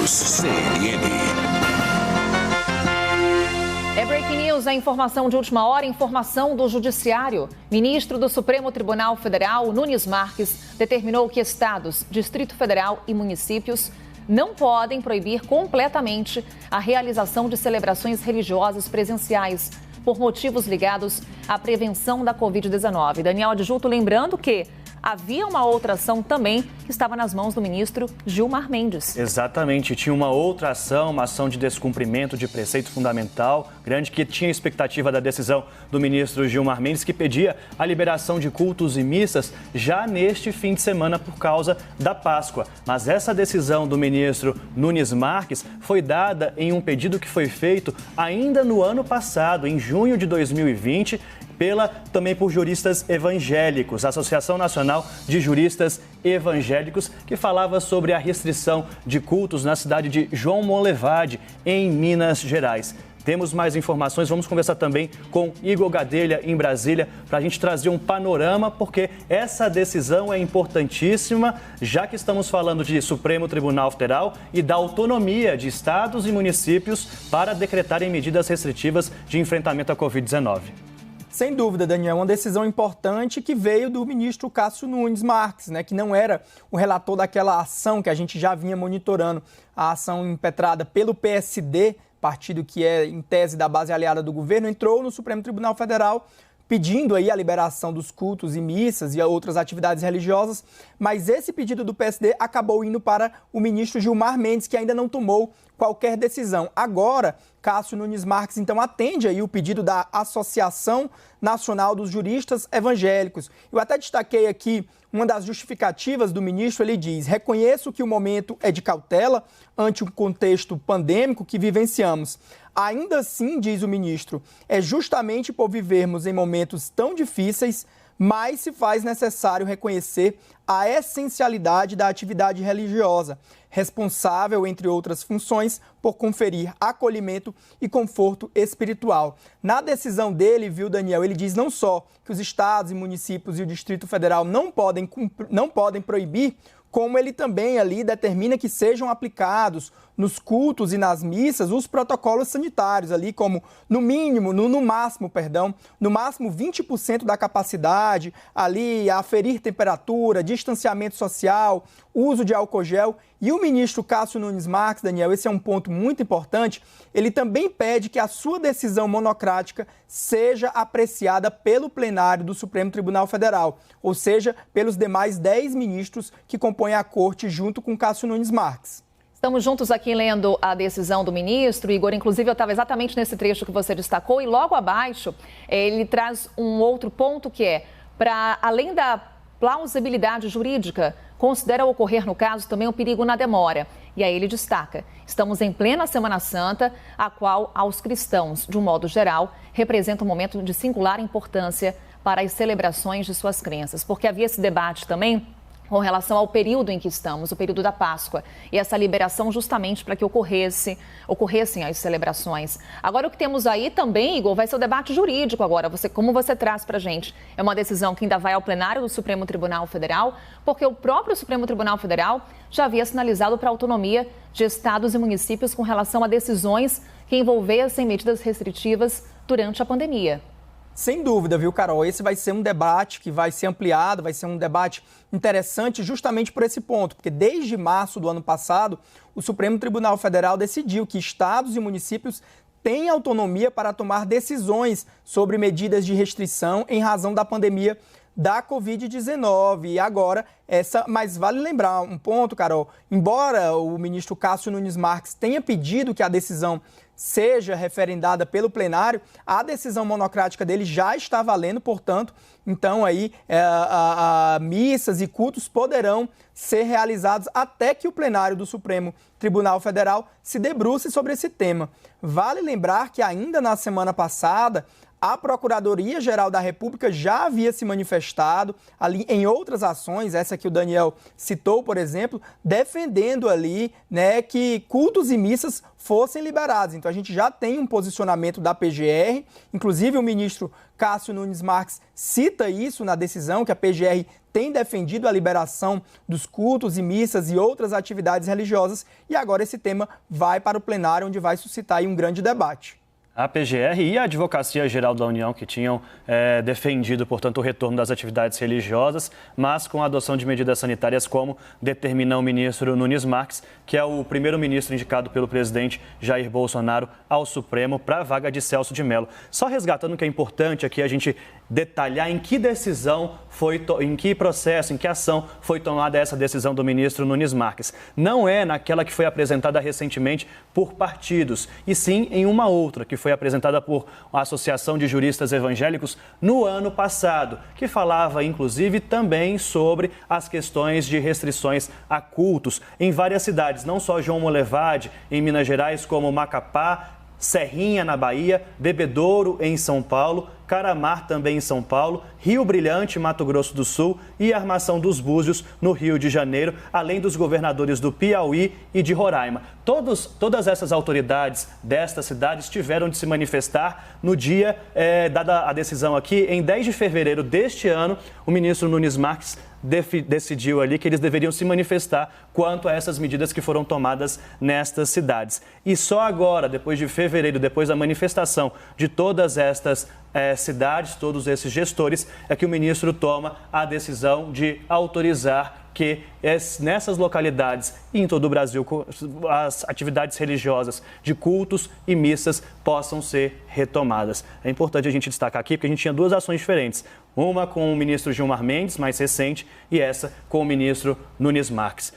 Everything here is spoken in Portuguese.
News CNN. É Breaking News, a informação de última hora, informação do Judiciário. Ministro do Supremo Tribunal Federal, Nunes Marques, determinou que estados, Distrito Federal e municípios não podem proibir completamente a realização de celebrações religiosas presenciais por motivos ligados à prevenção da Covid-19. Daniel Adjunto, lembrando que havia uma outra ação também que estava nas mãos do ministro Gilmar Mendes. Exatamente, tinha uma outra ação, uma ação de descumprimento de preceito fundamental grande que tinha expectativa da decisão do ministro Gilmar Mendes, que pedia a liberação de cultos e missas já neste fim de semana por causa da Páscoa. Mas essa decisão do ministro Nunes Marques foi dada em um pedido que foi feito ainda no ano passado, em junho de 2020, também por juristas evangélicos, a Associação Nacional de Juristas Evangélicos, que falava sobre a restrição de cultos na cidade de João Monlevade, em Minas Gerais. Temos mais informações, vamos conversar também com Igor Gadelha em Brasília para a gente trazer um panorama, porque essa decisão é importantíssima, já que estamos falando de Supremo Tribunal Federal e da autonomia de estados e municípios para decretarem medidas restritivas de enfrentamento à Covid-19. Sem dúvida, Daniel, uma decisão importante que veio do ministro Cássio Nunes Marques, que não era o relator daquela ação que a gente já vinha monitorando, a ação impetrada pelo PSD, partido que é, em tese, da base aliada do governo, entrou no Supremo Tribunal Federal pedindo aí a liberação dos cultos e missas e outras atividades religiosas, mas esse pedido do PSD acabou indo para o ministro Gilmar Mendes, que ainda não tomou qualquer decisão. Agora, Cássio Nunes Marques, então, atende aí o pedido da Associação Nacional dos Juristas Evangélicos. Eu até destaquei aqui uma das justificativas do ministro, ele diz: reconheço que o momento é de cautela ante o contexto pandêmico que vivenciamos. Ainda assim, diz o ministro, é justamente por vivermos em momentos tão difíceis, mas se faz necessário reconhecer a essencialidade da atividade religiosa, responsável, entre outras funções, por conferir acolhimento e conforto espiritual. Na decisão dele, viu, Daniel, ele diz não só que os estados e municípios e o Distrito Federal não podem proibir, como ele também ali determina que sejam aplicados nos cultos e nas missas os protocolos sanitários ali, como no máximo 20% da capacidade, ali aferir temperatura, distanciamento social, uso de álcool gel. E o ministro Cássio Nunes Marques, Daniel, esse é um ponto muito importante, ele também pede que a sua decisão monocrática seja apreciada pelo plenário do Supremo Tribunal Federal, ou seja, pelos demais 10 ministros que compõem a corte junto com Cássio Nunes Marques. Estamos juntos aqui lendo a decisão do ministro, Igor. Inclusive, eu estava exatamente nesse trecho que você destacou e logo abaixo ele traz um outro ponto que é, para além da plausibilidade jurídica, considera ocorrer no caso também o perigo na demora. E aí ele destaca: estamos em plena Semana Santa, a qual aos cristãos, de um modo geral, representa um momento de singular importância para as celebrações de suas crenças. Porque havia esse debate também com relação ao período em que estamos, o período da Páscoa, e essa liberação justamente para que ocorressem as celebrações. Agora, o que temos aí também, Igor, vai ser o debate jurídico agora, como você traz para a gente. É uma decisão que ainda vai ao plenário do Supremo Tribunal Federal, porque o próprio Supremo Tribunal Federal já havia sinalizado para a autonomia de estados e municípios com relação a decisões que envolvessem medidas restritivas durante a pandemia. Sem dúvida, viu, Carol? Esse vai ser um debate que vai ser ampliado, vai ser um debate interessante justamente por esse ponto, porque desde março do ano passado, o Supremo Tribunal Federal decidiu que estados e municípios têm autonomia para tomar decisões sobre medidas de restrição em razão da pandemia da Covid-19. E agora, mas vale lembrar um ponto, Carol, embora o ministro Cássio Nunes Marques tenha pedido que a decisão seja referendada pelo plenário, a decisão monocrática dele já está valendo, portanto, então aí missas e cultos poderão ser realizados até que o plenário do Supremo Tribunal Federal se debruce sobre esse tema. Vale lembrar que ainda na semana passada, A Procuradoria-Geral da República já havia se manifestado ali em outras ações, essa que o Daniel citou, por exemplo, defendendo ali, né, que cultos e missas fossem liberados. Então a gente já tem um posicionamento da PGR, inclusive o ministro Cássio Nunes Marques cita isso na decisão, que a PGR tem defendido a liberação dos cultos e missas e outras atividades religiosas, e agora esse tema vai para o plenário, onde vai suscitar aí um grande debate. A PGR e a Advocacia Geral da União, que tinham defendido, portanto, o retorno das atividades religiosas, mas com a adoção de medidas sanitárias, como determina o ministro Nunes Marques, que é o primeiro-ministro indicado pelo presidente Jair Bolsonaro ao Supremo para a vaga de Celso de Mello. Só resgatando que é importante aqui a gente detalhar em que decisão em que processo, em que ação foi tomada essa decisão do ministro Nunes Marques. Não é naquela que foi apresentada recentemente por partidos, e sim em uma outra, que foi apresentada por a Associação de Juristas Evangélicos no ano passado, que falava, inclusive, também sobre as questões de restrições a cultos em várias cidades, não só João Molevade, em Minas Gerais, como Macapá, Serrinha, na Bahia, Bebedouro, em São Paulo, Caramar, também em São Paulo, Rio Brilhante, Mato Grosso do Sul e Armação dos Búzios, no Rio de Janeiro, além dos governadores do Piauí e de Roraima. Todas essas autoridades destas cidades tiveram de se manifestar no dia, dada a decisão aqui, em 10 de fevereiro deste ano, o ministro Nunes Marques decidiu ali que eles deveriam se manifestar quanto a essas medidas que foram tomadas nestas cidades. E só agora, depois de fevereiro, depois da manifestação de todas estas cidades, todos esses gestores, é que o ministro toma a decisão de autorizar que nessas localidades e em todo o Brasil as atividades religiosas de cultos e missas possam ser retomadas. É importante a gente destacar aqui porque a gente tinha duas ações diferentes. Uma com o ministro Gilmar Mendes, mais recente, e essa com o ministro Nunes Marques.